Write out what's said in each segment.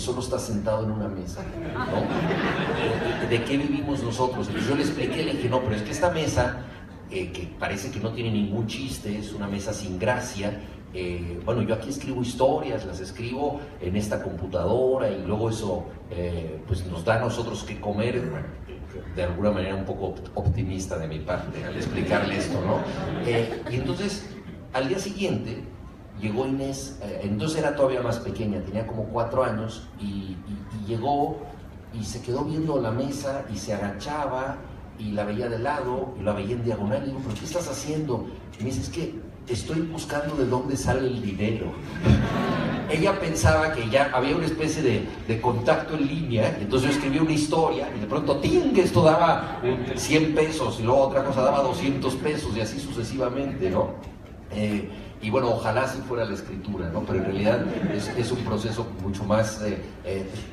solo está sentado en una mesa, ¿no? ¿De qué vivimos nosotros? Entonces yo le expliqué, le dije, no, pero es que esta mesa, que parece que no tiene ningún chiste, es una mesa sin gracia. Bueno, yo aquí escribo historias, las escribo en esta computadora y luego eso pues nos da a nosotros que comer. Bueno, de alguna manera un poco optimista de mi parte al explicarle esto, ¿no? Y entonces al día siguiente llegó Inés, entonces era todavía más pequeña, tenía como 4 años, y llegó y se quedó viendo la mesa y se agachaba y la veía de lado y la veía en diagonal. Y digo, ¿pero qué estás haciendo? Y me dice, es que estoy buscando de dónde sale el dinero. Ella pensaba que ya había una especie de contacto en línea, y entonces yo escribí una historia y de pronto, ¡ting!, esto daba 100 pesos y luego otra cosa daba 200 pesos y así sucesivamente, ¿no? Y bueno, ojalá si fuera la escritura, ¿no? Pero en realidad es un proceso mucho más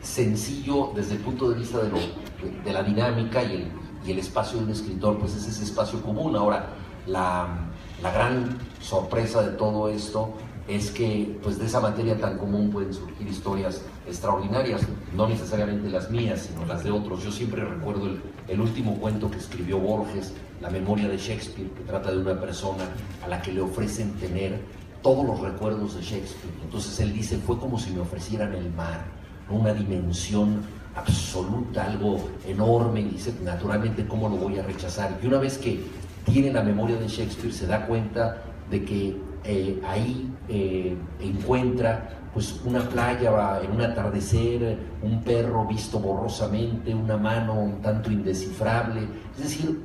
sencillo desde el punto de vista de la dinámica, y el espacio de un escritor, pues es ese espacio común. Ahora, la gran sorpresa de todo esto es que pues de esa materia tan común pueden surgir historias extraordinarias, no necesariamente las mías, sino las de otros. Yo siempre recuerdo el último cuento que escribió Borges, La memoria de Shakespeare, que trata de una persona a la que le ofrecen tener todos los recuerdos de Shakespeare. Entonces él dice, fue como si me ofrecieran el mar, ¿no? Una dimensión absoluta, algo enorme, y dice, naturalmente, ¿cómo lo voy a rechazar? Y una vez que tiene la memoria de Shakespeare, se da cuenta de que ahí encuentra pues una playa en un atardecer, un perro visto borrosamente, una mano un tanto indescifrable, es decir,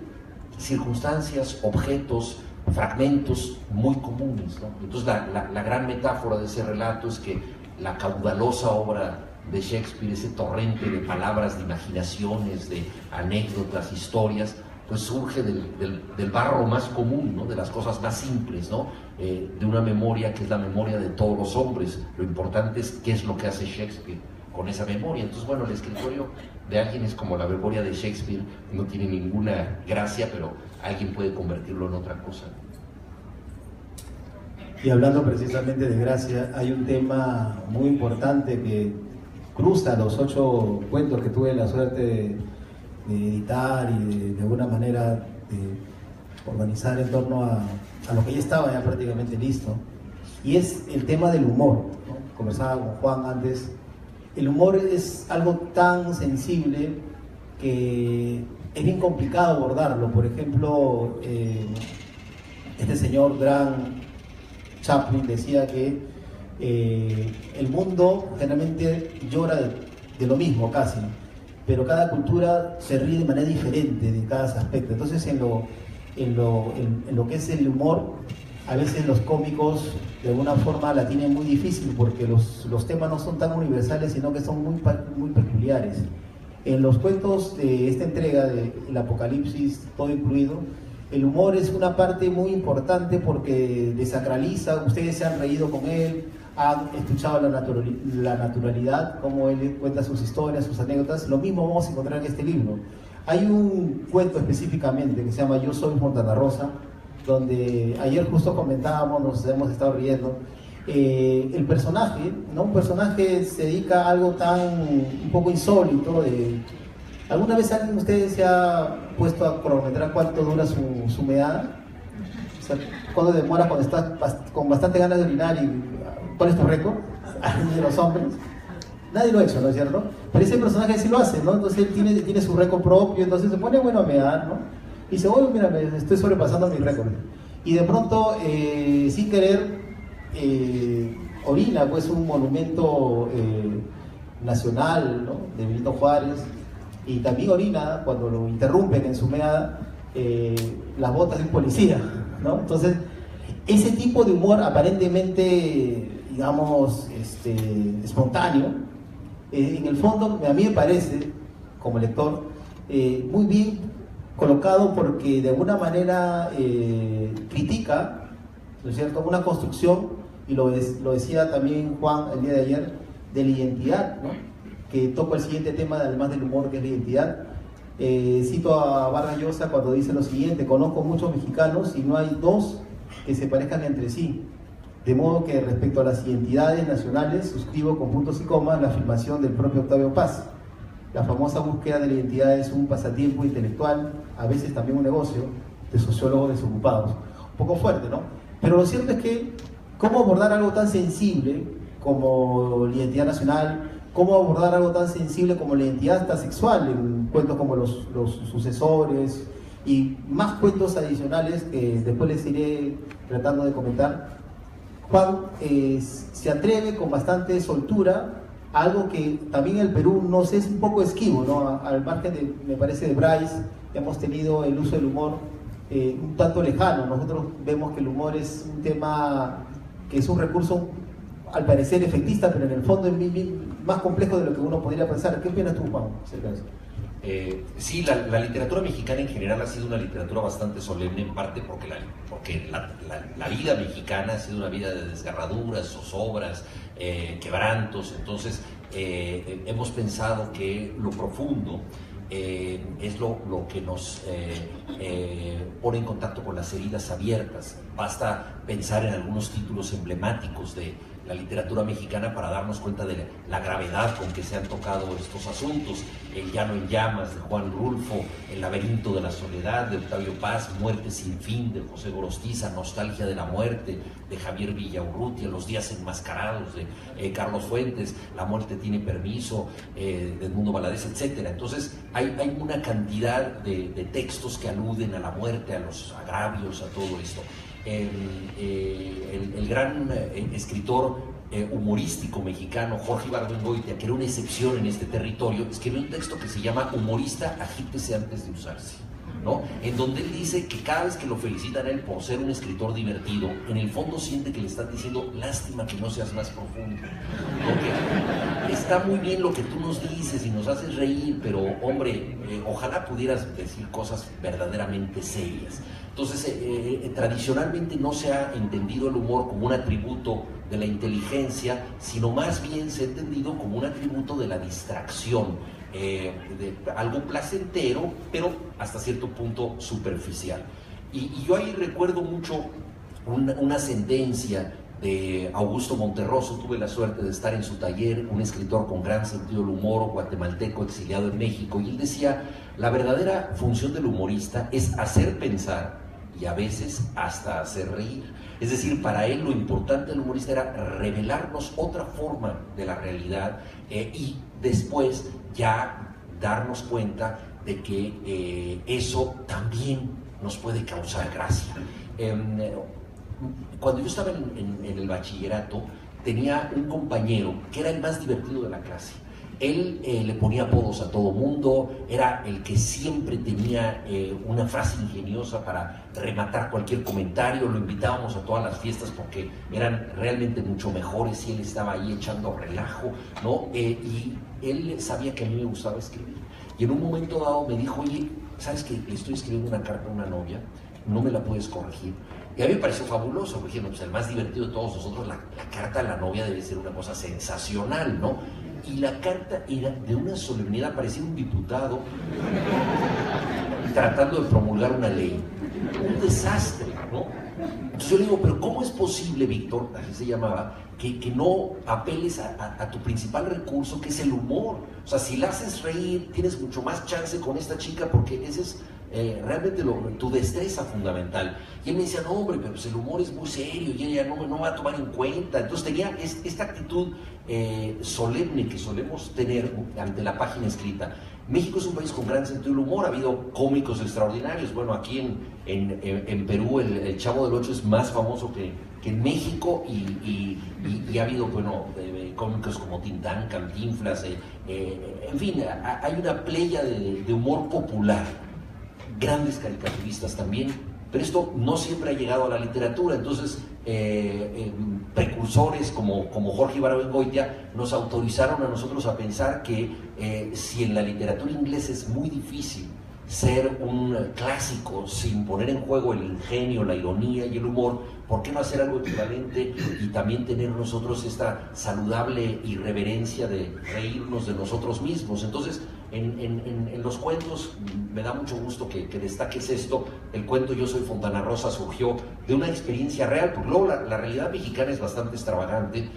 circunstancias, objetos, fragmentos muy comunes, ¿no? Entonces la gran metáfora de ese relato es que la caudalosa obra de Shakespeare, ese torrente de palabras, de imaginaciones, de anécdotas, historias, pues surge del barro más común, ¿no? De las cosas más simples, ¿no? De una memoria que es la memoria de todos los hombres. Lo importante es qué es lo que hace Shakespeare con esa memoria. Entonces, bueno, el escritorio de alguien es como la memoria de Shakespeare, no tiene ninguna gracia, pero alguien puede convertirlo en otra cosa. Y hablando precisamente de gracia, hay un tema muy importante que cruza los 8 cuentos que tuve la suerte de editar y de alguna manera de organizar en torno a lo que ya estaba ya prácticamente listo, y es el tema del humor, ¿no? Conversaba con Juan antes. El humor es algo tan sensible que es bien complicado abordarlo. Por ejemplo, este señor Grant Chaplin decía que el mundo generalmente llora de lo mismo casi, pero cada cultura se ríe de manera diferente de cada aspecto. Entonces en lo que es el humor, a veces los cómicos de alguna forma la tienen muy difícil, porque los temas no son tan universales, sino que son muy peculiares. En los cuentos de esta entrega de El Apocalipsis, todo incluido, el humor es una parte muy importante porque desacraliza. Ustedes se han reído con él, han escuchado la naturalidad, cómo él cuenta sus historias, sus anécdotas. Lo mismo vamos a encontrar en este libro. Hay un cuento específicamente que se llama Yo soy Fontana Rosa, donde ayer justo comentábamos, nos hemos estado riendo. El personaje, ¿no? Un personaje se dedica a algo un poco insólito. ¿Alguna vez alguien de ustedes se ha puesto a cronometrar cuánto dura su meada? O sea, ¿cuánto demora cuando estás con bastante ganas de orinar? ¿Y cuál es tu récord? De los hombres. Nadie lo ha hecho, ¿no es cierto? Pero ese personaje sí lo hace, ¿no? Entonces él tiene su récord propio, entonces se pone bueno a mear, ¿no? Y dice, oye, mira, me estoy sobrepasando mi récord. Y de pronto, sin querer, orina, pues, un monumento nacional, ¿no? De Benito Juárez. Y también orina, cuando lo interrumpen en su meada, las botas de un policía, ¿no? Entonces, ese tipo de humor aparentemente, digamos, espontáneo, en el fondo, a mí me parece, como lector, muy bien colocado, porque de alguna manera critica, ¿no es cierto?, una construcción, y lo decía también Juan el día de ayer, de la identidad, ¿no?, que toca el siguiente tema, además del humor, que es la identidad. Cito a Vargas Llosa cuando dice lo siguiente: conozco muchos mexicanos y no hay dos que se parezcan entre sí. De modo que respecto a las identidades nacionales, suscribo con puntos y comas la afirmación del propio Octavio Paz. La famosa búsqueda de la identidad es un pasatiempo intelectual, a veces también un negocio, de sociólogos desocupados. Un poco fuerte, ¿no? Pero lo cierto es que, ¿cómo abordar algo tan sensible como la identidad nacional? ¿Cómo abordar algo tan sensible como la identidad hasta sexual en cuentos como los sucesores y más cuentos adicionales que después les iré tratando de comentar? Juan se atreve con bastante soltura a algo que también en el Perú nos es un poco esquivo, ¿no? Al margen de, me parece, de Bryce, hemos tenido el uso del humor un tanto lejano. Nosotros vemos que el humor es un tema que es un recurso al parecer efectista, pero en el fondo es más complejo de lo que uno podría pensar. ¿Qué opinas tú, Juan, acerca de eso? Sí, la literatura mexicana en general ha sido una literatura bastante solemne, en parte porque la vida mexicana ha sido una vida de desgarraduras, zozobras, quebrantos. Entonces hemos pensado que lo profundo es lo que nos pone en contacto con las heridas abiertas. Basta pensar en algunos títulos emblemáticos de la literatura mexicana para darnos cuenta de la gravedad con que se han tocado estos asuntos. El Llano en Llamas de Juan Rulfo, El laberinto de la soledad de Octavio Paz, Muerte sin fin de José Gorostiza, Nostalgia de la muerte de Javier Villaurrutia, Los días enmascarados de Carlos Fuentes, La muerte tiene permiso de Edmundo Valadez, etc. Entonces hay una cantidad de textos que aluden a la muerte, a los agravios, a todo esto. El gran escritor humorístico mexicano Jorge Ibargüengoitia, que era una excepción en este territorio, escribió un texto que se llama Humorista, agítese antes de usarse, ¿no? En donde él dice que cada vez que lo felicitan a él por ser un escritor divertido, en el fondo siente que le están diciendo lástima que no seas más profundo, porque está muy bien lo que tú nos dices y nos haces reír, pero hombre, ojalá pudieras decir cosas verdaderamente serias. Entonces, tradicionalmente no se ha entendido el humor como un atributo de la inteligencia, sino más bien se ha entendido como un atributo de la distracción, de algo placentero, pero hasta cierto punto superficial. Y yo ahí recuerdo mucho una sentencia de Augusto Monterroso. Tuve la suerte de estar en su taller, un escritor con gran sentido del humor, guatemalteco, exiliado en México, y él decía: la verdadera función del humorista es hacer pensar y a veces hasta hacer reír. Es decir, para él lo importante del humorista era revelarnos otra forma de la realidad y después ya darnos cuenta de que eso también nos puede causar gracia. Cuando yo estaba en el bachillerato, tenía un compañero que era el más divertido de la clase. Él le ponía apodos a todo mundo, era el que siempre tenía una frase ingeniosa para rematar cualquier comentario. Lo invitábamos a todas las fiestas porque eran realmente mucho mejores y él estaba ahí echando relajo, ¿no? Y él sabía que a mí me gustaba escribir. Y en un momento dado me dijo: oye, ¿sabes que le estoy escribiendo una carta a una novia? ¿No me la puedes corregir? Y a mí me pareció fabuloso, porque dije, no, pues el más divertido de todos nosotros, la carta a la novia debe ser una cosa sensacional, ¿no? Y la carta era de una solemnidad, parecía un diputado tratando de promulgar una ley. Un desastre, ¿no? Entonces yo le digo: pero ¿cómo es posible, Víctor, así se llamaba, que no apeles a tu principal recurso, que es el humor? O sea, si la haces reír, tienes mucho más chance con esta chica, porque ese es realmente tu destreza fundamental. Y él me decía: no, hombre, pero pues el humor es muy serio y ella no va a tomar en cuenta. Entonces tenía esta actitud solemne que solemos tener ante la página escrita. México es un país con gran sentido del humor, ha habido cómicos extraordinarios. Bueno, aquí en Perú el Chavo del Ocho es más famoso que en México, y ha habido, bueno, cómicos como Tintán, Cantinflas, en fin, hay una playa de humor popular. Grandes caricaturistas también, pero esto no siempre ha llegado a la literatura. Entonces precursores como Jorge Ibargüengoitia nos autorizaron a nosotros a pensar que si en la literatura inglesa es muy difícil ser un clásico sin poner en juego el ingenio, la ironía y el humor, ¿por qué no hacer algo equivalente y también tener nosotros esta saludable irreverencia de reírnos de nosotros mismos? Entonces, en los cuentos me da mucho gusto que destaques esto. El cuento Yo soy Fontana Rosa surgió de una experiencia real, porque luego la realidad mexicana es bastante extravagante,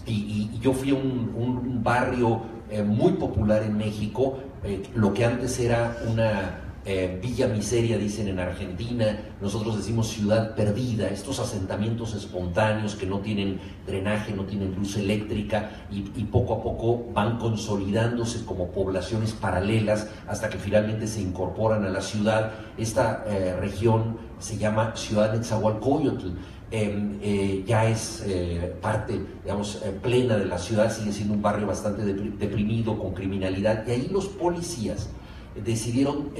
y yo fui a un barrio muy popular en México, lo que antes era una villa miseria, dicen en Argentina, nosotros decimos ciudad perdida, estos asentamientos espontáneos que no tienen drenaje, no tienen luz eléctrica y poco a poco van consolidándose como poblaciones paralelas hasta que finalmente se incorporan a la ciudad. Esta región se llama Ciudad Nezahualcóyotl. Ya es parte, digamos, plena de la ciudad, sigue siendo un barrio bastante deprimido, con criminalidad, y ahí los policías decidieron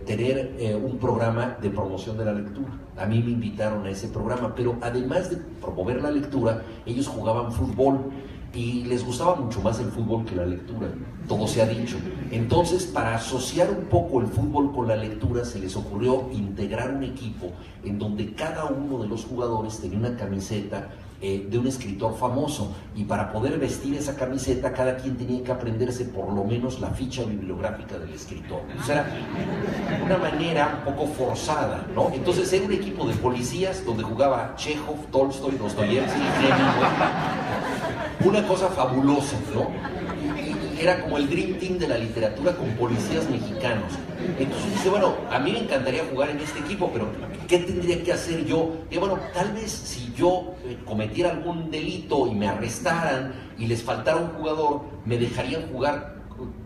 tener un programa de promoción de la lectura. A mí me invitaron a ese programa, pero además de promover la lectura, ellos jugaban fútbol y les gustaba mucho más el fútbol que la lectura, todo se ha dicho. Entonces, para asociar un poco el fútbol con la lectura, se les ocurrió integrar un equipo en donde cada uno de los jugadores tenía una camiseta de un escritor famoso, y para poder vestir esa camiseta cada quien tenía que aprenderse por lo menos la ficha bibliográfica del escritor. O sea, era una manera un poco forzada, ¿no? Entonces era un equipo de policías donde jugaba Chekhov, Tolstoy, Dostoyevsky, Hemingway, una cosa fabulosa, ¿no? Era como el Dream Team de la literatura con policías mexicanos. Entonces dice, bueno, a mí me encantaría jugar en este equipo, pero ¿qué tendría que hacer yo? Y bueno, tal vez si yo cometiera algún delito y me arrestaran y les faltara un jugador, me dejarían jugar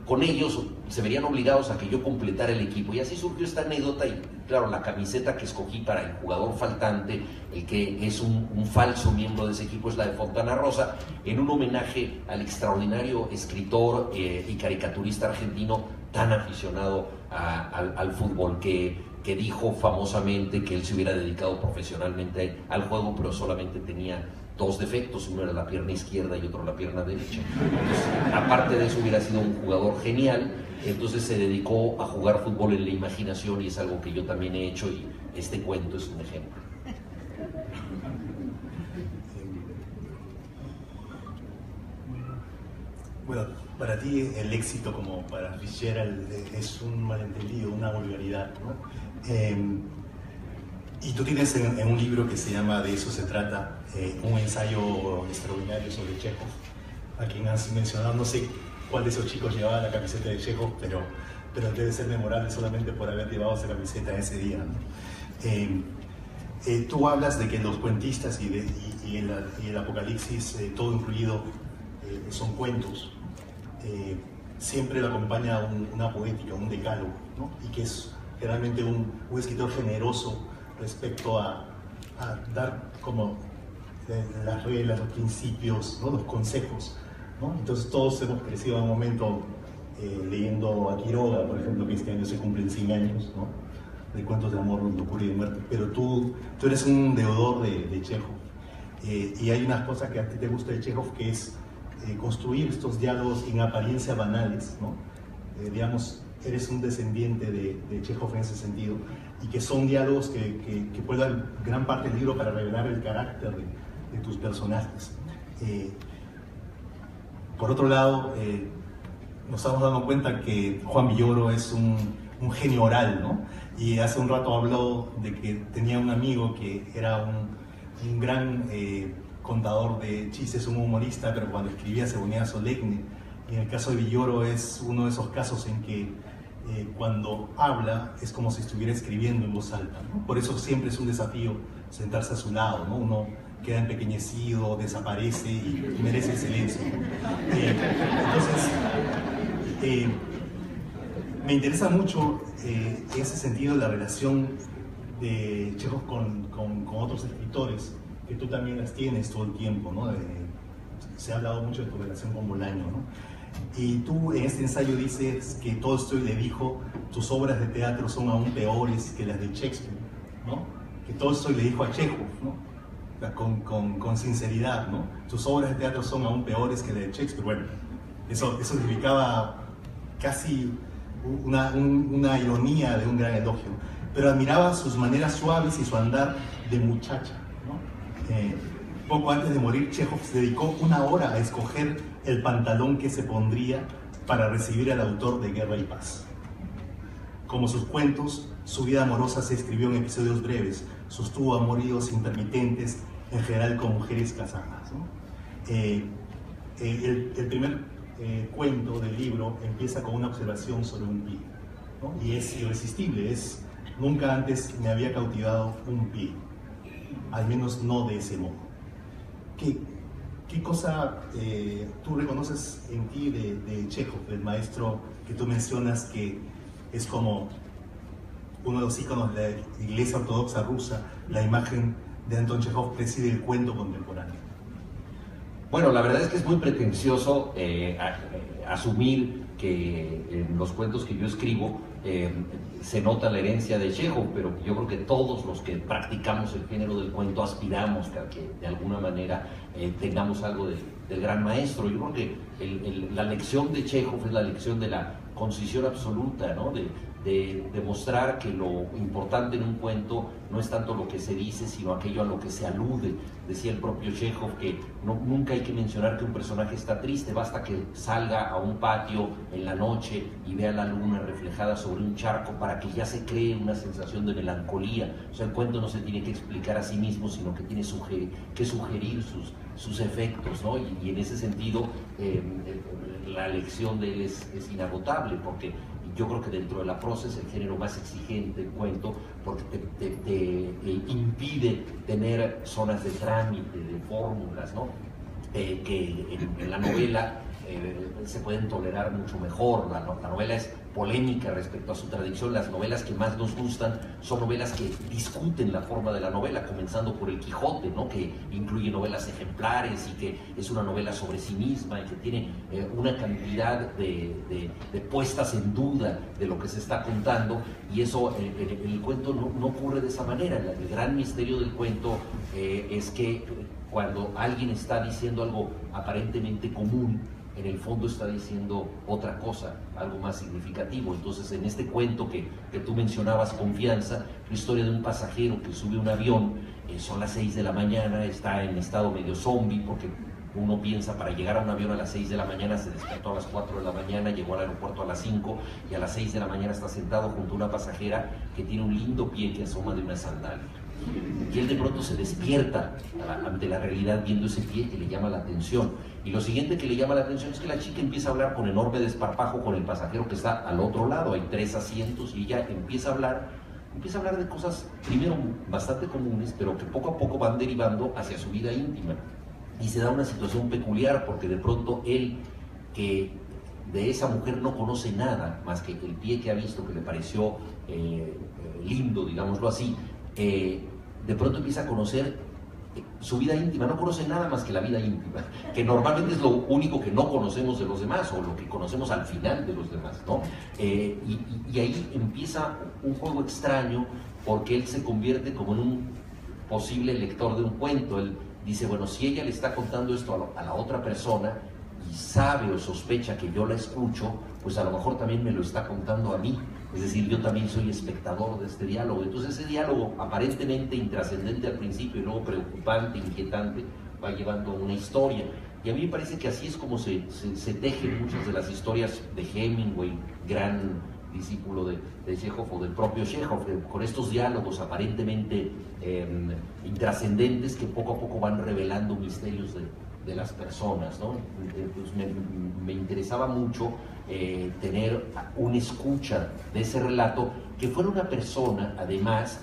con ellos, se verían obligados a que yo completara el equipo. Y así surgió esta anécdota, y claro, la camiseta que escogí para el jugador faltante, el que es un falso miembro de ese equipo, es la de Fontana Rosa, en un homenaje al extraordinario escritor y caricaturista argentino tan aficionado al fútbol, que dijo famosamente que él se hubiera dedicado profesionalmente al juego, pero solamente tenía dos defectos, uno era la pierna izquierda y otro la pierna derecha. Entonces, aparte de eso, hubiera sido un jugador genial. Entonces se dedicó a jugar fútbol en la imaginación, y es algo que yo también he hecho, y este cuento es un ejemplo. Bueno, para ti el éxito, como para Fitzgerald, es un malentendido, una vulgaridad, ¿no? Y tú tienes en un libro que se llama De eso se trata, un ensayo extraordinario sobre Chekhov, a quien has mencionado. No sé cuál de esos chicos llevaba la camiseta de Chekhov, pero debe ser memorable solamente por haber llevado esa camiseta ese día, ¿no? Tú hablas de que los cuentistas y el Apocalipsis, todo incluido, son cuentos. Siempre lo acompaña una poética, un decálogo, ¿no? Y que es generalmente un escritor generoso respecto a dar como las reglas, los principios, ¿no? Los consejos, ¿no? Entonces todos hemos crecido en un momento leyendo a Quiroga, por ejemplo, que este año se cumplen 100 años, ¿no? De cuentos de amor, locura y de muerte, pero tú eres un deudor de Chekhov, y hay unas cosas que a ti te gusta de Chekhov, que es construir estos diálogos en apariencia banales, ¿no? Digamos, eres un descendiente de Chekhov en ese sentido, y que son diálogos que pueden dar gran parte del libro para revelar el carácter de tus personajes. Por otro lado, nos estamos dando cuenta que Juan Villoro es un genio oral, ¿no? Y hace un rato habló de que tenía un amigo que era un gran contador de chistes, un humorista, pero cuando escribía se ponía solemne. Y en el caso de Villoro es uno de esos casos en que cuando habla es como si estuviera escribiendo en voz alta, ¿no? Por eso siempre es un desafío sentarse a su lado, ¿no? Uno queda empequeñecido, desaparece y merece el silencio, ¿no? Entonces, me interesa mucho en ese sentido la relación de Chekhov con otros escritores, que tú también las tienes todo el tiempo, ¿no? Se ha hablado mucho de tu relación con Bolaño, ¿no? Y tú en este ensayo dices que Tolstoy le dijo: tus obras de teatro son aún peores que las de Shakespeare, ¿no? Que Tolstoy le dijo a Chekhov, ¿no? Con sinceridad, ¿no? Tus obras de teatro son aún peores que las de Shakespeare. Bueno, eso significaba casi una ironía de un gran elogio, pero admiraba sus maneras suaves y su andar de muchacha, ¿no? Poco antes de morir, Chekhov se dedicó 1 hora a escoger el pantalón que se pondría para recibir al autor de Guerra y Paz. Como sus cuentos, su vida amorosa se escribió en episodios breves, sostuvo amoríos intermitentes, en general con mujeres casadas, ¿no? El primer cuento del libro empieza con una observación sobre un pie, ¿no? Y es irresistible, nunca antes me había cautivado un pie, al menos no de ese modo. ¿Qué cosa tú reconoces en ti de Chekhov, del maestro que tú mencionas que es como uno de los íconos de la Iglesia Ortodoxa rusa? La imagen de Anton Chekhov preside el cuento contemporáneo. Bueno, la verdad es que es muy pretencioso asumir que en los cuentos que yo escribo se nota la herencia de Chekhov, pero yo creo que todos los que practicamos el género del cuento aspiramos a que de alguna manera tengamos algo del gran maestro. Yo creo que la lección de Chekhov es la lección de la concisión absoluta, ¿no? De demostrar que lo importante en un cuento no es tanto lo que se dice, sino aquello a lo que se alude. Decía el propio Chekhov que nunca hay que mencionar que un personaje está triste, basta que salga a un patio en la noche y vea la luna reflejada sobre un charco para que ya se cree una sensación de melancolía. O sea, el cuento no se tiene que explicar a sí mismo, sino que tiene que sugerir sus efectos, ¿no? Y en ese sentido, la lección de él es inagotable, porque yo creo que dentro de la prosa es el género más exigente, el cuento, porque te impide tener zonas de trámite, de fórmulas, ¿no? Que en la novela se pueden tolerar mucho mejor. La novela es polémica respecto a su tradición. Las novelas que más nos gustan son novelas que discuten la forma de la novela, comenzando por El Quijote, ¿no? Que incluye novelas ejemplares y que es una novela sobre sí misma y que tiene una cantidad de puestas en duda de lo que se está contando, y eso en el cuento no ocurre de esa manera. El gran misterio del cuento es que cuando alguien está diciendo algo aparentemente común, en el fondo está diciendo otra cosa, algo más significativo. Entonces, en este cuento que tú mencionabas, Confianza, la historia de un pasajero que sube un avión, son las 6 de la mañana, está en estado medio zombie, porque uno piensa, para llegar a un avión a las 6 de la mañana, se despertó a las 4 de la mañana, llegó al aeropuerto a las 5, y a las 6 de la mañana está sentado junto a una pasajera que tiene un lindo pie que asoma de una sandalia. Y él de pronto se despierta ante la realidad viendo ese pie que le llama la atención. Y lo siguiente que le llama la atención es que la chica empieza a hablar con enorme desparpajo con el pasajero que está al otro lado. Hay 3 asientos y ella empieza a hablar de cosas, primero bastante comunes, pero que poco a poco van derivando hacia su vida íntima. Y se da una situación peculiar, porque de pronto él, que de esa mujer no conoce nada más que el pie que ha visto, que le pareció lindo, digámoslo así, de pronto empieza a conocer su vida íntima. No conoce nada más que la vida íntima, que normalmente es lo único que no conocemos de los demás, o lo que conocemos al final de los demás, ¿no? Y ahí empieza un juego extraño, porque él se convierte como en un posible lector de un cuento. Él dice, bueno, si ella le está contando esto a la otra persona y sabe o sospecha que yo la escucho, pues a lo mejor también me lo está contando a mí. Es decir, yo también soy espectador de este diálogo. Entonces ese diálogo, aparentemente intrascendente al principio y luego preocupante, inquietante, va llevando una historia. Y a mí me parece que así es como se tejen muchas de las historias de Hemingway, gran discípulo de Chekhov, o del propio Chekhov, con estos diálogos aparentemente intrascendentes que poco a poco van revelando misterios de las personas, ¿no? Entonces me interesaba mucho tener una escucha de ese relato, que fuera una persona, además,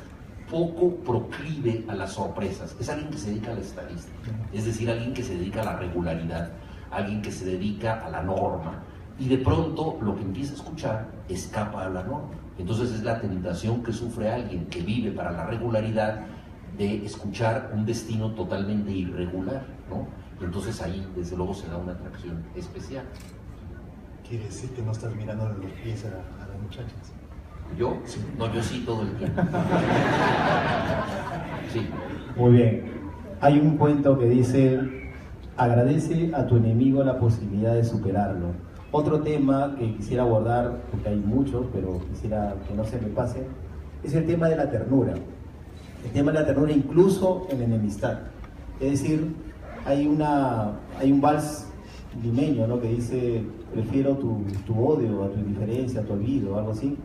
poco proclive a las sorpresas. Es alguien que se dedica a la estadística, es decir, alguien que se dedica a la regularidad, alguien que se dedica a la norma, y de pronto lo que empieza a escuchar escapa a la norma. Entonces es la tentación que sufre alguien que vive para la regularidad, de escuchar un destino totalmente irregular, ¿no? Entonces ahí, desde luego, se da una atracción especial. ¿Quiere decir que no estás mirando los pies a las muchachas? ¿Yo? Sí. No, yo sí, todo el tiempo. Sí. Muy bien. Hay un cuento que dice: agradece a tu enemigo la posibilidad de superarlo. Otro tema que quisiera abordar, porque hay muchos, pero quisiera que no se me pase, es el tema de la ternura. El tema de la ternura incluso en la enemistad. Es decir, hay un vals limeño, ¿no?, que dice: prefiero tu odio a tu indiferencia, a tu olvido, algo así,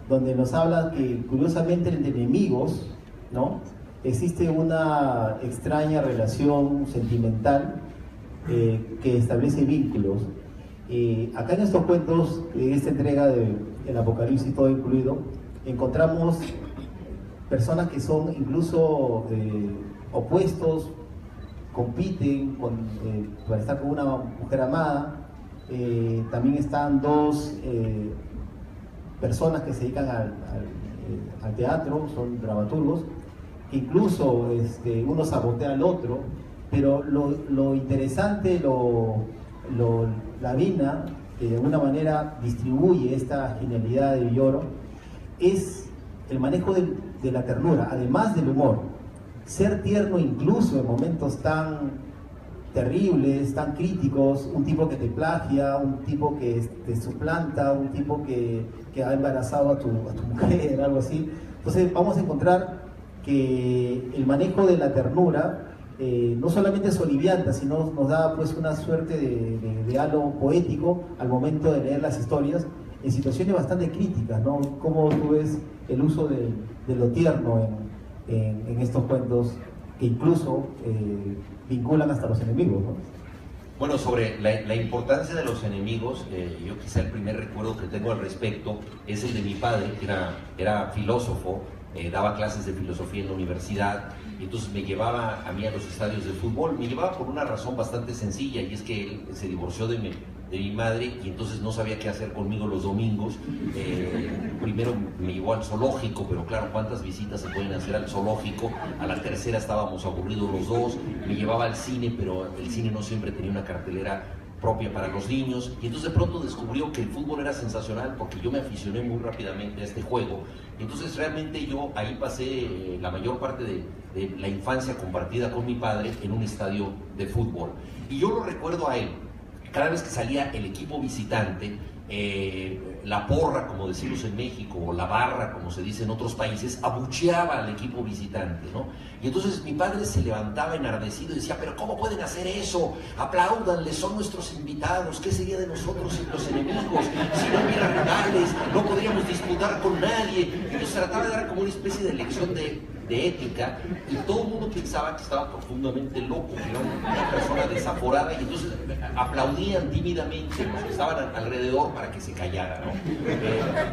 donde nos habla que curiosamente entre enemigos, ¿no?, existe una extraña relación sentimental que establece vínculos. Acá en estos cuentos, en esta entrega del Apocalipsis todo incluido, encontramos personas que son incluso opuestos, compiten para estar con una mujer amada. También están dos personas que se dedican al teatro, son dramaturgos, que incluso uno sabotea al otro, pero lo interesante, la Vina, que de alguna manera distribuye esta genialidad de Villoro, es el manejo de la ternura, además del humor. Ser tierno incluso en momentos tan terribles, tan críticos, un tipo que te plagia, un tipo que te suplanta, un tipo que ha embarazado a tu mujer, algo así. Entonces vamos a encontrar que el manejo de la ternura no solamente solivianta, sino nos da pues una suerte de halo poético al momento de leer las historias en situaciones bastante críticas, ¿no? ¿Cómo tú ves el uso de lo tierno en estos cuentos que incluso vinculan hasta los enemigos, ¿no? Bueno, sobre la importancia de los enemigos, yo quizá el primer recuerdo que tengo al respecto es el de mi padre, que era filósofo, daba clases de filosofía en la universidad, y entonces me llevaba a mí a los estadios de fútbol. Me llevaba por una razón bastante sencilla, y es que él se divorció de mi madre, y entonces no sabía qué hacer conmigo los domingos. Primero me llevó al zoológico, pero claro, ¿cuántas visitas se pueden hacer al zoológico? A la tercera estábamos aburridos los dos. Me llevaba al cine, pero el cine no siempre tenía una cartelera propia para los niños, y entonces de pronto descubrió que el fútbol era sensacional, porque yo me aficioné muy rápidamente a este juego. Entonces realmente yo ahí pasé la mayor parte de la infancia compartida con mi padre en un estadio de fútbol. Y yo lo recuerdo a él, cada vez que salía el equipo visitante, la porra, como decimos en México, o la barra, como se dice en otros países, abucheaba al equipo visitante, ¿no? Y entonces mi padre se levantaba enardecido y decía: pero ¿cómo pueden hacer eso? Apláudanles, son nuestros invitados, ¿qué sería de nosotros sin los enemigos? Si no hubiera rivales, no podríamos disputar con nadie. Y entonces trataba de dar como una especie de lección de ética, y todo el mundo pensaba que estaba profundamente loco, que era una persona desaforada, y entonces aplaudían tímidamente los que estaban alrededor para que se callara, ¿no?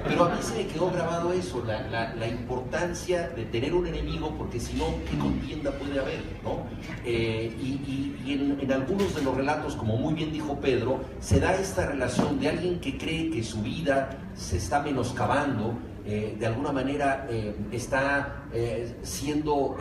Pero a mí se me quedó grabado eso, la importancia de tener un enemigo, porque si no, ¿qué contienda puede haber, ¿no? Y en algunos de los relatos, como muy bien dijo Pedro, se da esta relación de alguien que cree que su vida se está menoscabando, de alguna manera está siendo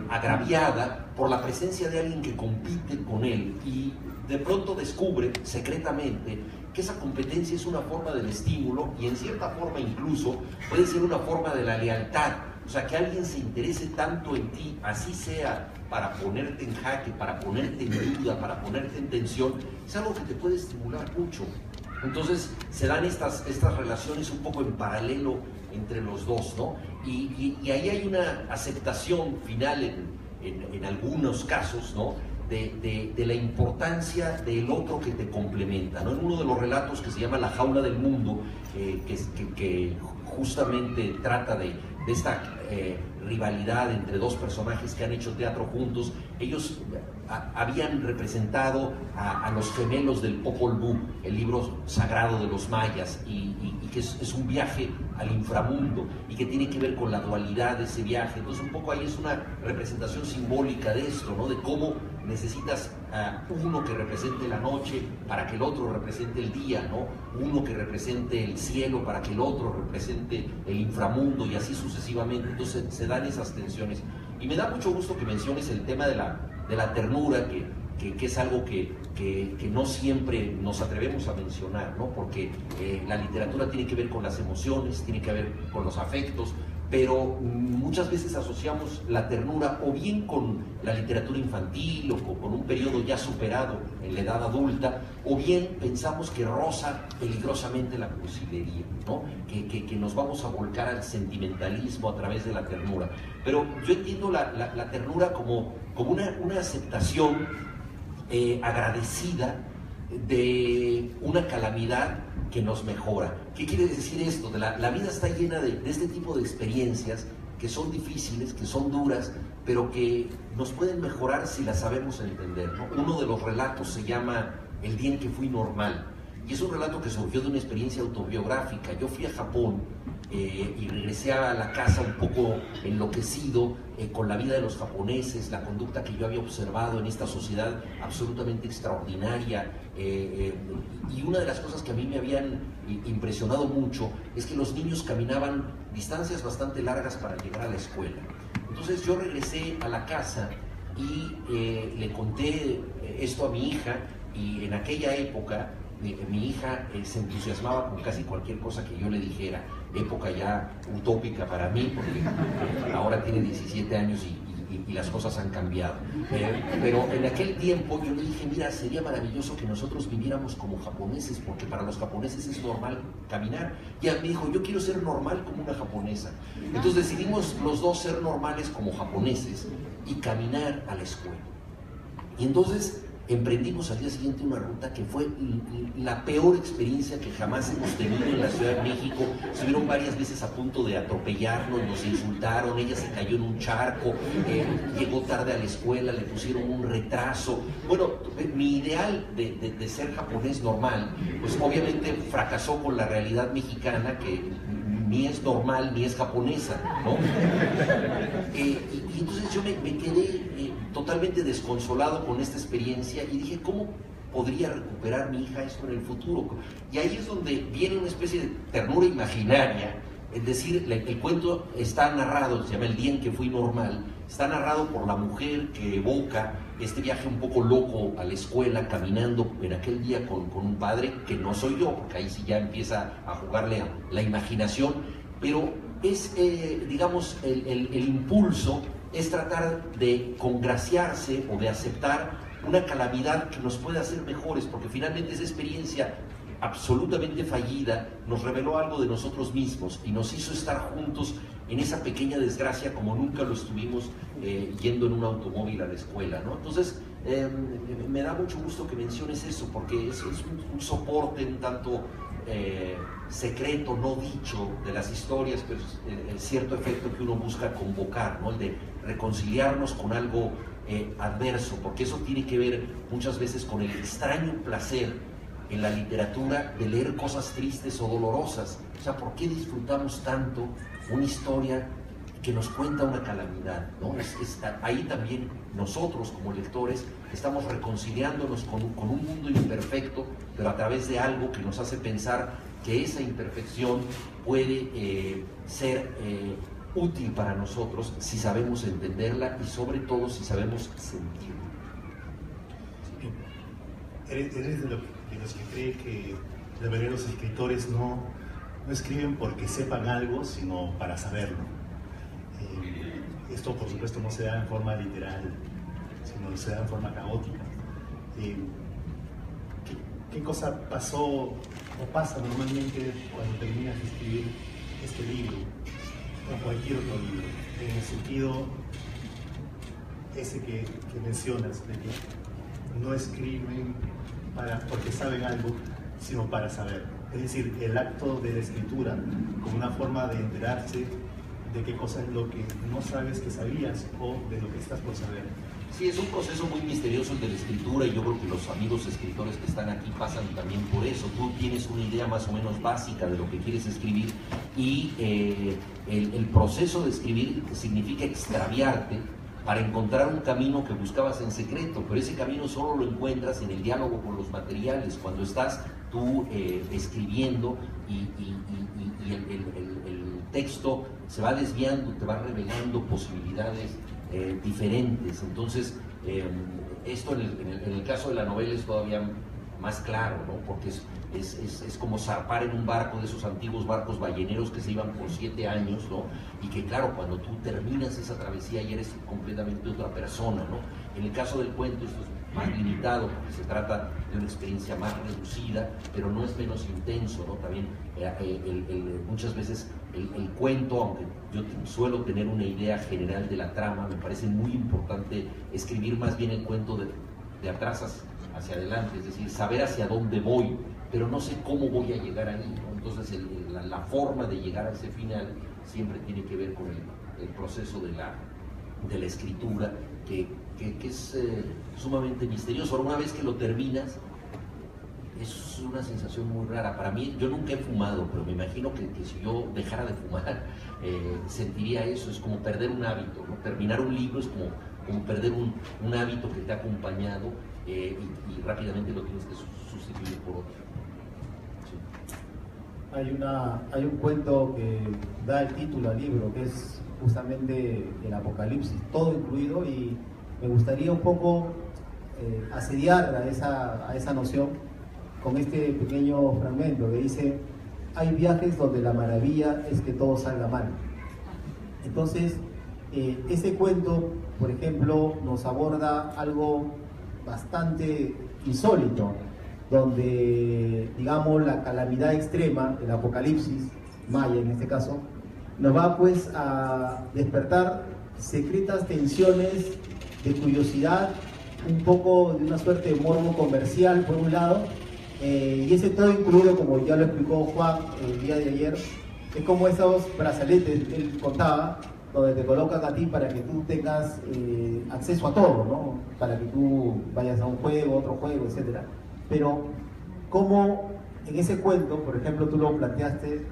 agraviada por la presencia de alguien que compite con él, y de pronto descubre secretamente que esa competencia es una forma del estímulo, y en cierta forma incluso puede ser una forma de la lealtad. O sea, que alguien se interese tanto en ti, así sea para ponerte en jaque, para ponerte en duda, para ponerte en tensión, es algo que te puede estimular mucho. Entonces se dan estas relaciones un poco en paralelo entre los dos, ¿no? Y ahí hay una aceptación final en algunos casos, ¿no?, de la importancia del otro que te complementa, ¿no? En uno de los relatos que se llama La jaula del mundo, que justamente trata de esta rivalidad entre dos personajes que han hecho teatro juntos. Ellos habían representado a los gemelos del Popol Vuh, el libro sagrado de los mayas, y que es un viaje al inframundo, y que tiene que ver con la dualidad de ese viaje. Entonces un poco ahí es una representación simbólica de esto, ¿no?, de cómo necesitas uno que represente la noche para que el otro represente el día, ¿no? Uno que represente el cielo para que el otro represente el inframundo, y así sucesivamente. Entonces se dan esas tensiones. Y me da mucho gusto que menciones el tema de la ternura, que es algo que no siempre nos atrevemos a mencionar, ¿no? Porque la literatura tiene que ver con las emociones, tiene que ver con los afectos, pero muchas veces asociamos la ternura o bien con la literatura infantil o con un periodo ya superado en la edad adulta, o bien pensamos que roza peligrosamente la cursilería, ¿no? Que nos vamos a volcar al sentimentalismo a través de la ternura. Pero yo entiendo la ternura como una aceptación agradecida de una calamidad que nos mejora. ¿Qué quiere decir esto? La vida está llena de este tipo de experiencias que son difíciles, que son duras, pero que nos pueden mejorar si las sabemos entender, ¿no? Uno de los relatos se llama El día en que fui normal, y es un relato que surgió de una experiencia autobiográfica. Yo fui a Japón y regresé a la casa un poco enloquecido con la vida de los japoneses, la conducta que yo había observado en esta sociedad absolutamente extraordinaria, y una de las cosas que a mí me habían impresionado mucho es que los niños caminaban distancias bastante largas para llegar a la escuela. Entonces yo regresé a la casa y le conté esto a mi hija, y en aquella época mi hija se entusiasmaba con casi cualquier cosa que yo le dijera, época ya utópica para mí, porque ahora tiene 17 años y las cosas han cambiado. Pero en aquel tiempo yo le dije, mira, sería maravilloso que nosotros viviéramos como japoneses, porque para los japoneses es normal caminar. Y ella me dijo, yo quiero ser normal como una japonesa. Entonces decidimos los dos ser normales como japoneses y caminar a la escuela. Y entonces emprendimos al día siguiente una ruta que fue la peor experiencia que jamás hemos tenido en la Ciudad de México. Estuvieron varias veces a punto de atropellarnos, nos insultaron, ella se cayó en un charco, llegó tarde a la escuela, le pusieron un retraso. Bueno, mi ideal de ser japonés normal, pues obviamente fracasó con la realidad mexicana, que ni es normal ni es japonesa, ¿no? Y entonces yo me quedé totalmente desconsolado con esta experiencia y dije, ¿cómo podría recuperar mi hija esto en el futuro? Y ahí es donde viene una especie de ternura imaginaria, es decir, el cuento está narrado, se llama El día en que fui normal, está narrado por la mujer que evoca este viaje un poco loco a la escuela, caminando en aquel día con un padre que no soy yo, porque ahí sí ya empieza a jugarle a la imaginación, pero es, digamos, el impulso es tratar de congraciarse o de aceptar una calamidad que nos puede hacer mejores, porque finalmente esa experiencia absolutamente fallida nos reveló algo de nosotros mismos y nos hizo estar juntos en esa pequeña desgracia como nunca lo estuvimos yendo en un automóvil a la escuela, ¿no? Entonces me da mucho gusto que menciones eso, porque es un soporte un tanto secreto, no dicho de las historias, pero el cierto efecto que uno busca convocar, ¿no? El de reconciliarnos con algo adverso, porque eso tiene que ver muchas veces con el extraño placer en la literatura de leer cosas tristes o dolorosas. O sea, ¿por qué disfrutamos tanto una historia que nos cuenta una calamidad, ¿no? Ahí también nosotros como lectores estamos reconciliándonos con un mundo imperfecto, pero a través de algo que nos hace pensar que esa imperfección puede ser útil para nosotros si sabemos entenderla y sobre todo si sabemos sentirla. Eres de los que cree que la mayoría de los escritores no escriben porque sepan algo, sino para saberlo. Esto, por supuesto, no se da en forma literal, sino se da en forma caótica. ¿Qué cosa pasó o pasa normalmente cuando terminas de escribir este libro o cualquier otro libro? En el sentido ese que mencionas, de que no escriben porque saben algo, sino para saber. Es decir, el acto de la escritura como una forma de enterarse de qué cosa es lo que no sabes que sabías o de lo que estás por saber. Sí, es un proceso muy misterioso el de la escritura, y yo creo que los amigos escritores que están aquí pasan también por eso. Tú tienes una idea más o menos básica de lo que quieres escribir y el proceso de escribir significa extraviarte para encontrar un camino que buscabas en secreto, pero ese camino solo lo encuentras en el diálogo con los materiales, cuando estás tú escribiendo y el texto se va desviando, te va revelando posibilidades diferentes. Entonces, esto en el caso de la novela es todavía más claro, ¿no? Porque es como zarpar en un barco de esos antiguos barcos balleneros que se iban por 7 años, ¿no? Y que claro, cuando tú terminas esa travesía ya eres completamente otra persona, ¿no? En el caso del cuento esto es más limitado porque se trata de una experiencia más reducida, pero no es menos intenso, ¿no? También muchas veces el cuento, aunque yo suelo tener una idea general de la trama, me parece muy importante escribir más bien el cuento de atrás hacia adelante, es decir, saber hacia dónde voy, pero no sé cómo voy a llegar ahí, ¿no? Entonces la forma de llegar a ese final siempre tiene que ver con el proceso de la escritura, que es sumamente misterioso. Ahora, una vez que lo terminas, es una sensación muy rara. Para mí, yo nunca he fumado, pero me imagino que si yo dejara de fumar, sentiría eso. Es como perder un hábito, ¿no? Terminar un libro es como perder un hábito que te ha acompañado y rápidamente lo tienes que sustituir por otro. Sí. Hay un cuento que da el título al libro, que es justamente el Apocalipsis, todo incluido, y me gustaría un poco asediar a esa noción con este pequeño fragmento que dice: hay viajes donde la maravilla es que todo salga mal. Entonces, ese cuento, por ejemplo, nos aborda algo bastante insólito, donde, digamos, la calamidad extrema, el apocalipsis maya en este caso, nos va pues a despertar secretas tensiones de curiosidad, un poco de una suerte de morbo comercial por un lado, y ese todo incluido, como ya lo explicó Juan el día de ayer, es como esos brazaletes, él contaba, donde te colocan a ti para que tú tengas acceso a todo, ¿no? Para que tú vayas a un juego, otro juego, etc. Pero como en ese cuento, por ejemplo, tú lo planteaste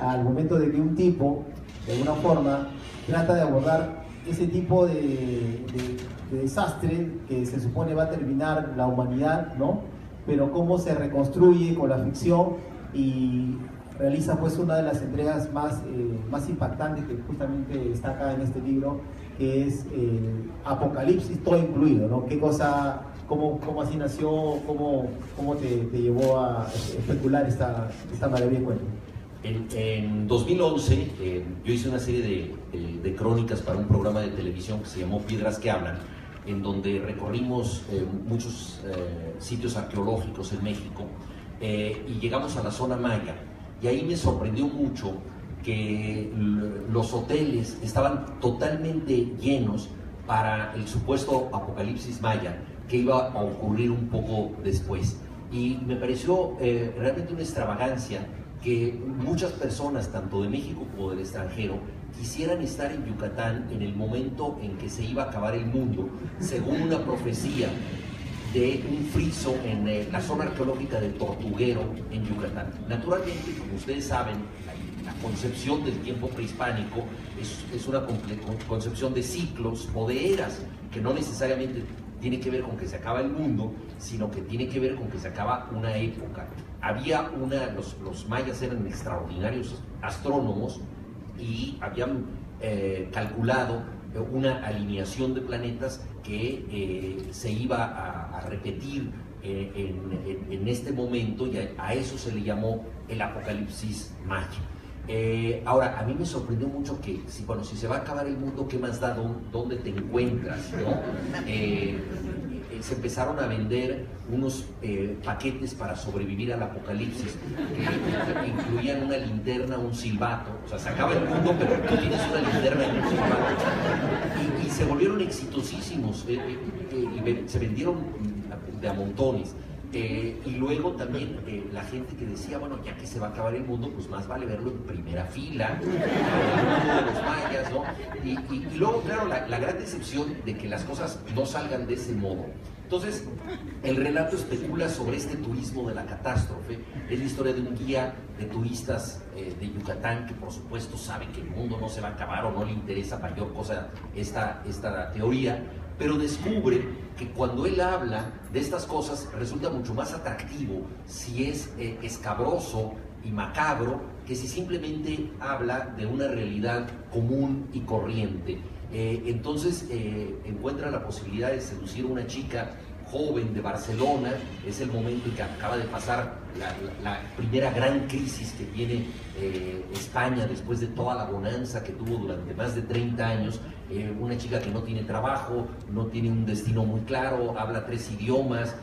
al momento de que un tipo, de alguna forma, trata de abordar ese tipo de desastre que se supone va a terminar la humanidad, ¿no? Pero cómo se reconstruye con la ficción y realiza pues una de las entregas más impactantes que justamente está acá en este libro, que es Apocalipsis, todo incluido, ¿no? ¿Qué cosa, cómo así nació, cómo te llevó a especular esta maravilla de cuento? En 2011 yo hice una serie de crónicas para un programa de televisión que se llamó Piedras que Hablan, en donde recorrimos muchos sitios arqueológicos en México y llegamos a la zona maya. Y ahí me sorprendió mucho que los hoteles estaban totalmente llenos para el supuesto apocalipsis maya que iba a ocurrir un poco después. Y me pareció realmente una extravagancia que muchas personas, tanto de México como del extranjero, quisieran estar en Yucatán en el momento en que se iba a acabar el mundo, según una profecía de un friso en la zona arqueológica de Tortuguero, en Yucatán. Naturalmente, como ustedes saben, la concepción del tiempo prehispánico es una concepción de ciclos o de eras, que no necesariamente tiene que ver con que se acaba el mundo, sino que tiene que ver con que se acaba una época. Los mayas eran extraordinarios astrónomos y habían calculado una alineación de planetas que se iba a repetir en este momento, y a eso se le llamó el apocalipsis maya. Ahora, a mí me sorprendió mucho que si se va a acabar el mundo, ¿qué más da dónde te encuentras, ¿no? Se empezaron a vender unos paquetes para sobrevivir al apocalipsis que incluían una linterna, un silbato. O sea, se acaba el mundo, pero tú tienes una linterna y un silbato. Y se volvieron exitosísimos y se vendieron de a montones. Y luego también la gente que decía, bueno, ya que se va a acabar el mundo, pues más vale verlo en primera fila, el mundo de los mayas, ¿no? Y luego, claro, la gran decepción de que las cosas no salgan de ese modo. Entonces, el relato especula sobre este turismo de la catástrofe. Es la historia de un guía de turistas de Yucatán que, por supuesto, sabe que el mundo no se va a acabar o no le interesa mayor cosa esta teoría, pero descubre que cuando él habla de estas cosas resulta mucho más atractivo si es escabroso y macabro que si simplemente habla de una realidad común y corriente. Entonces encuentra la posibilidad de seducir a una chica joven de Barcelona. Es el momento en que acaba de pasar la primera gran crisis que tiene España después de toda la bonanza que tuvo durante más de 30 años, una chica que no tiene trabajo, no tiene un destino muy claro, habla 3 idiomas,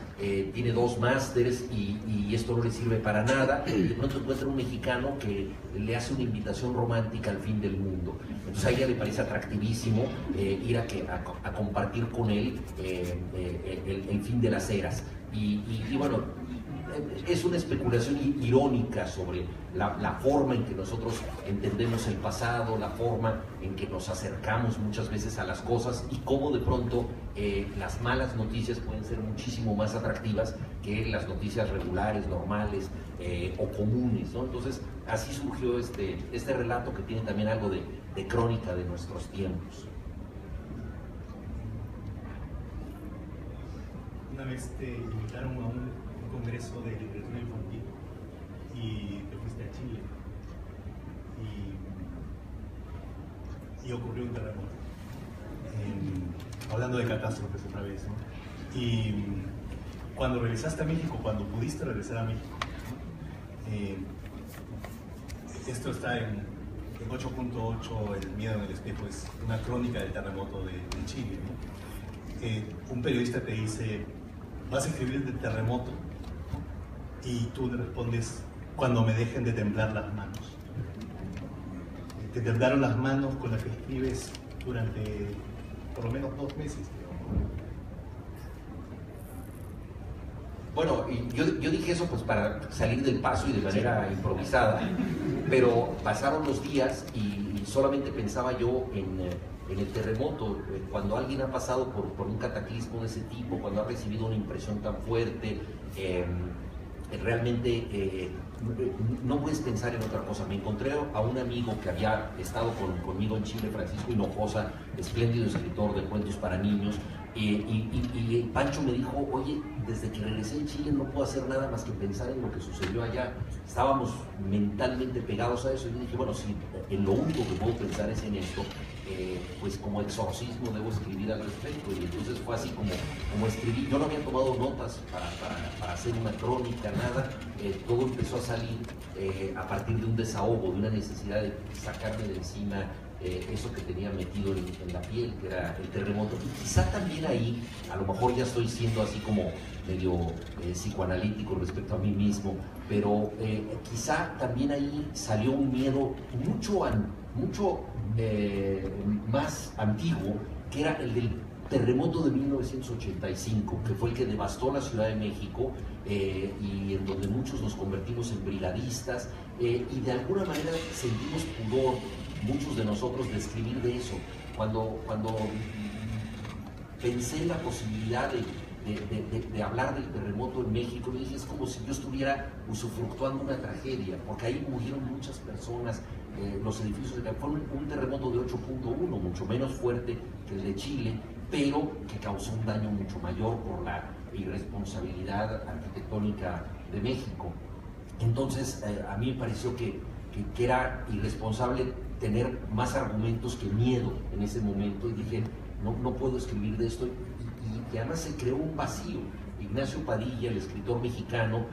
tiene 2 másters y esto no le sirve para nada, y de pronto encuentra un mexicano que le hace una invitación romántica al fin del mundo. Entonces a ella le parece atractivísimo ir a compartir con él el fin de las eras. Y bueno, es una especulación irónica sobre la forma en que nosotros entendemos el pasado, la forma en que nos acercamos muchas veces a las cosas y cómo de pronto las malas noticias pueden ser muchísimo más atractivas que las noticias regulares, normales o comunes, ¿no? Entonces así surgió este relato que tiene también algo de crónica de nuestros tiempos. Una vez te invitaron a un congreso de literatura infantil y te fuiste a Chile y ocurrió un terremoto. Hablando de catástrofes otra vez, ¿no? Y cuando regresaste a México, cuando pudiste regresar a México, ¿no? Esto está en 8.8, El miedo en el espejo, es una crónica del terremoto de Chile, ¿no? Un periodista te dice, vas a escribir del terremoto, y tú le respondes, cuando me dejen de temblar las manos. Te temblaron las manos con las que escribes durante por lo menos 2 meses, creo. Bueno, yo dije eso pues para salir del paso y de manera improvisada, pero pasaron los días y solamente pensaba yo en el terremoto. Cuando alguien ha pasado por un cataclismo de ese tipo, cuando ha recibido una impresión tan fuerte, realmente no puedes pensar en otra cosa. Me encontré a un amigo que había estado conmigo en Chile, Francisco Hinojosa, espléndido escritor de cuentos para niños, y Pancho me dijo, oye, desde que regresé de Chile no puedo hacer nada más que pensar en lo que sucedió allá. Estábamos mentalmente pegados a eso y yo dije, bueno, si en lo único que puedo pensar es en esto, pues como exorcismo debo escribir al respecto. Y entonces fue así como escribí. Yo no había tomado notas para hacer una crónica, nada. Todo empezó a salir a partir de un desahogo, de una necesidad de sacarme de encima eso que tenía metido en la piel, que era el terremoto. Y quizá también ahí, a lo mejor ya estoy siendo así como medio psicoanalítico respecto a mí mismo, pero quizá también ahí salió un miedo mucho más antiguo, que era el del terremoto de 1985, que fue el que devastó la Ciudad de México y en donde muchos nos convertimos en brigadistas y de alguna manera sentimos pudor, muchos de nosotros, de escribir de eso. Cuando pensé en la posibilidad de hablar del terremoto en México, me dije, es como si yo estuviera usufructuando una tragedia, porque ahí murieron muchas personas, los edificios fue un terremoto de 8.1, mucho menos fuerte que el de Chile, pero que causó un daño mucho mayor por la irresponsabilidad arquitectónica de México. Entonces, a mí me pareció que era irresponsable tener más argumentos que miedo en ese momento, y dije, no puedo escribir de esto, y además se creó un vacío. Ignacio Padilla, el escritor mexicano,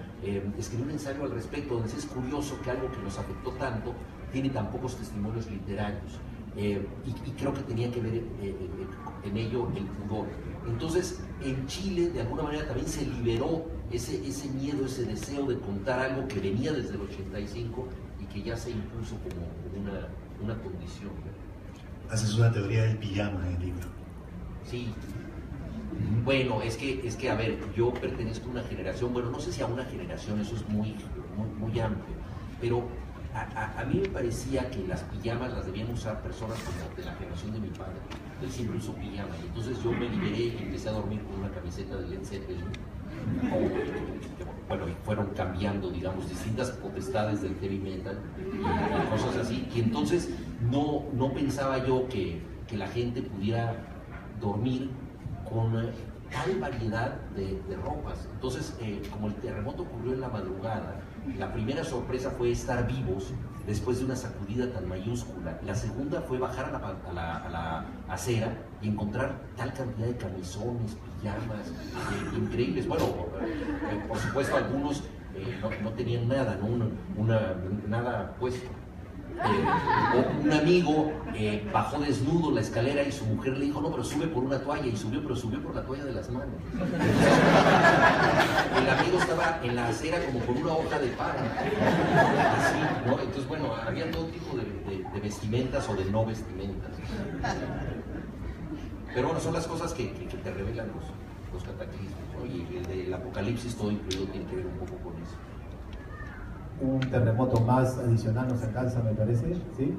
escribió un ensayo al respecto, donde es curioso que algo que nos afectó tanto tiene tan pocos testimonios literarios, y creo que tenía que ver en ello el pudor. Entonces, en Chile, de alguna manera, también se liberó ese miedo, ese deseo de contar algo que venía desde el 85 y que ya se impuso como una condición. Haces una teoría del pijama en el libro. Sí. Bueno, es que, a ver, yo pertenezco a una generación, bueno, no sé si a una generación, eso es muy amplio, pero a mí me parecía que las pijamas las debían usar personas como de la generación de mi padre. Él siempre usó pijama, y entonces yo me liberé y empecé a dormir con una camiseta de Led Zeppelin. Bueno, y fueron cambiando, digamos, distintas potestades del heavy metal y cosas así, y entonces no pensaba yo que la gente pudiera dormir con tal variedad de ropas. Entonces, como el terremoto ocurrió en la madrugada, la primera sorpresa fue estar vivos después de una sacudida tan mayúscula. La segunda fue bajar a la acera y encontrar tal cantidad de camisones, pijamas, increíbles. Bueno, por supuesto, algunos no tenían nada, ¿no? Nada puesto. Un amigo bajó desnudo la escalera y su mujer le dijo, no, pero sube por una toalla, y subió, pero subió por la toalla de las manos. El amigo estaba en la acera como con una hoja de pan, así, ¿no? Entonces, bueno, había todo tipo de vestimentas o de no vestimentas. Pero bueno, son las cosas que te revelan los cataclismos, ¿no? Y el del Apocalipsis, todo incluido, tiene que ver un poco con eso. Un terremoto más adicional nos alcanza, me parece, ¿sí?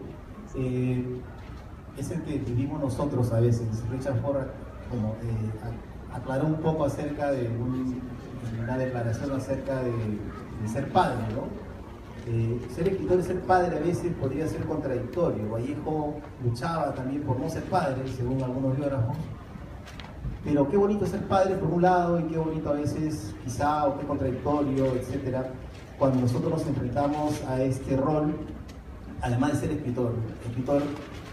Es el que vivimos nosotros a veces. Richard Ford aclaró un poco acerca de una declaración acerca de ser padre, ¿no? Ser escritor y ser padre a veces podría ser contradictorio. Vallejo luchaba también por no ser padre, según algunos biógrafos. Pero qué bonito ser padre por un lado y qué bonito a veces, quizá, o qué contradictorio, etcétera, cuando nosotros nos enfrentamos a este rol, además de ser escritor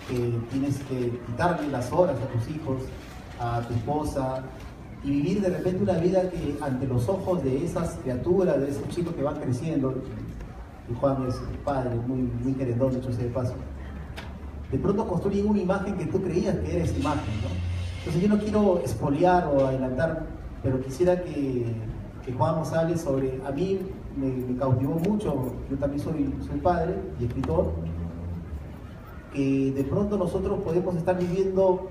que tienes que quitarle las horas a tus hijos, a tu esposa, y vivir de repente una vida que ante los ojos de esas criaturas, de esos chicos que van creciendo, y Juan es padre, muy querendón, de hecho sea de paso, de pronto construyen una imagen que tú creías que era esa imagen, ¿no? Entonces yo no quiero espoliar o adelantar, pero quisiera que Juan nos hable sobre, a mí me cautivó mucho, yo también soy padre y escritor, que de pronto nosotros podemos estar viviendo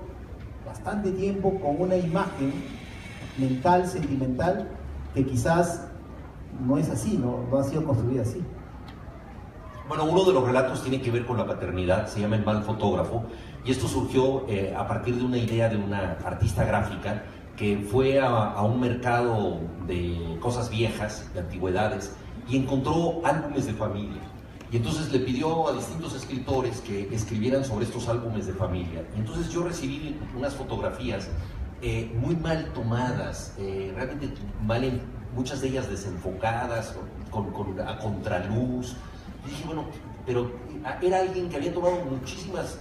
bastante tiempo con una imagen mental, sentimental, que quizás no es así, no ha sido construida así. Bueno, uno de los relatos tiene que ver con la paternidad, se llama El mal fotógrafo, y esto surgió a partir de una idea de una artista gráfica que fue a un mercado de cosas viejas, de antigüedades, y encontró álbumes de familia. Y entonces le pidió a distintos escritores que escribieran sobre estos álbumes de familia. Y entonces yo recibí unas fotografías muy mal tomadas, realmente mal, muchas de ellas desenfocadas, a contraluz. Y dije, bueno, pero era alguien que había tomado muchísimas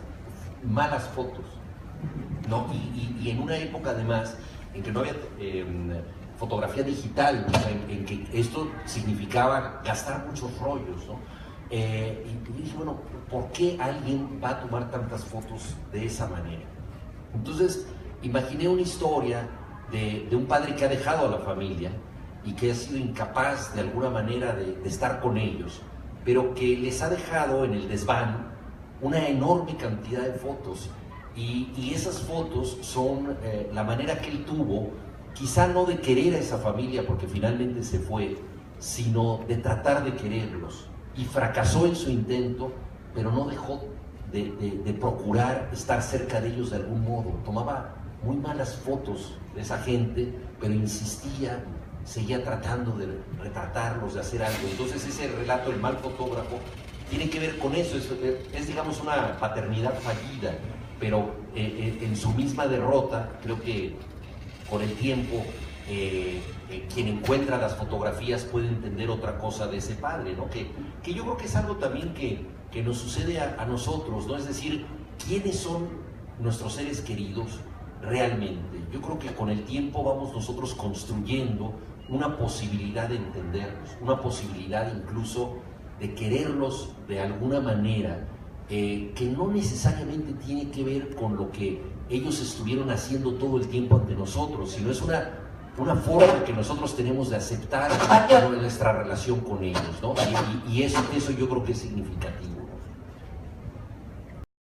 malas fotos, ¿no? Y en una época además en que no había fotografía digital, o sea, en que esto significaba gastar muchos rollos, ¿no? Y dije, bueno, ¿por qué alguien va a tomar tantas fotos de esa manera? Entonces imaginé una historia de un padre que ha dejado a la familia y que ha sido incapaz de alguna manera de estar con ellos, pero que les ha dejado en el desván una enorme cantidad de fotos. Y esas fotos son la manera que él tuvo, quizá no de querer a esa familia porque finalmente se fue, sino de tratar de quererlos. Y fracasó en su intento, pero no dejó de procurar estar cerca de ellos de algún modo. Tomaba muy malas fotos de esa gente, pero insistía, seguía tratando de retratarlos, de hacer algo. Entonces ese relato, El mal fotógrafo, tiene que ver con eso, es digamos una paternidad fallida, pero en su misma derrota, creo que con el tiempo quien encuentra las fotografías puede entender otra cosa de ese padre, ¿no? Que yo creo que es algo también que nos sucede a nosotros, ¿no? Es decir, ¿quiénes son nuestros seres queridos realmente? Yo creo que con el tiempo vamos nosotros construyendo una posibilidad de entenderlos, una posibilidad incluso de quererlos de alguna manera, que no necesariamente tiene que ver con lo que ellos estuvieron haciendo todo el tiempo ante nosotros, sino es una forma que nosotros tenemos de aceptar nuestra relación con ellos, ¿no? Y eso yo creo que es significativo.